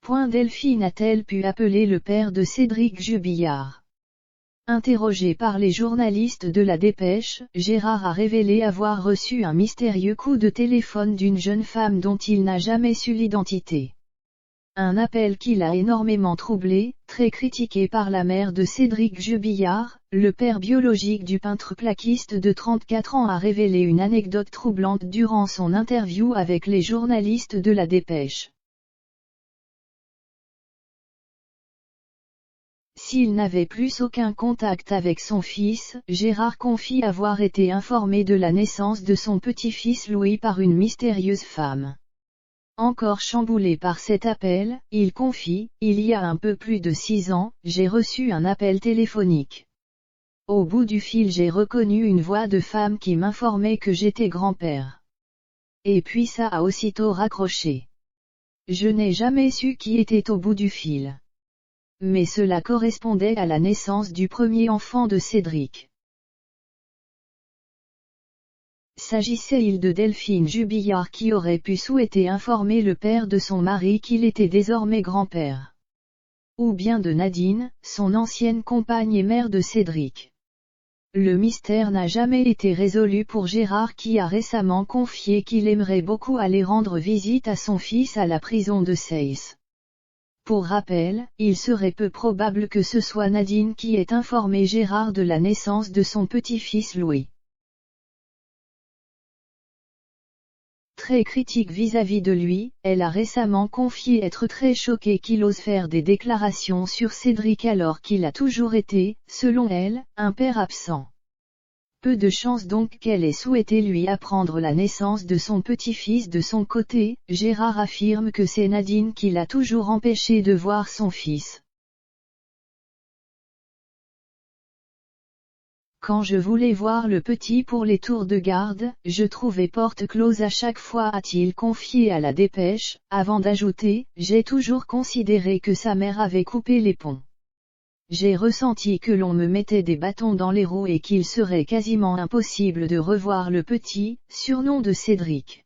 Delphine a-t-elle pu appeler le père de Cédric Jubillard? Interrogé par les journalistes de La Dépêche, Gérard a révélé avoir reçu un mystérieux coup de téléphone d'une jeune femme dont il n'a jamais su l'identité. Un appel qui l'a énormément troublé, très critiqué par la mère de Cédric Jubillard. Le père biologique du peintre plaquiste de 34 ans a révélé une anecdote troublante durant son interview avec les journalistes de La Dépêche. S'il n'avait plus aucun contact avec son fils, Gérard confie avoir été informé de la naissance de son petit-fils Louis par une mystérieuse femme. Encore chamboulé par cet appel, il confie, il y a un peu plus de 6 ans, j'ai reçu un appel téléphonique. Au bout du fil j'ai reconnu une voix de femme qui m'informait que j'étais grand-père. Et puis ça a aussitôt raccroché. Je n'ai jamais su qui était au bout du fil. Mais cela correspondait à la naissance du premier enfant de Cédric. S'agissait-il de Delphine Jubillard qui aurait pu souhaiter informer le père de son mari qu'il était désormais grand-père? Ou bien de Nadine, son ancienne compagne et mère de Cédric? Le mystère n'a jamais été résolu pour Gérard qui a récemment confié qu'il aimerait beaucoup aller rendre visite à son fils à la prison de Seyss. Pour rappel, il serait peu probable que ce soit Nadine qui ait informé Gérard de la naissance de son petit-fils Louis. Très critique vis-à-vis de lui, elle a récemment confié être très choquée qu'il ose faire des déclarations sur Cédric alors qu'il a toujours été, selon elle, un père absent. Peu de chance donc qu'elle ait souhaité lui apprendre la naissance de son petit-fils. De son côté, Gérard affirme que c'est Nadine qui l'a toujours empêché de voir son fils. Quand je voulais voir le petit pour les tours de garde, je trouvais porte close à chaque fois, a-t-il confié à La Dépêche, avant d'ajouter, j'ai toujours considéré que sa mère avait coupé les ponts. J'ai ressenti que l'on me mettait des bâtons dans les roues et qu'il serait quasiment impossible de revoir le petit, surnom de Cédric.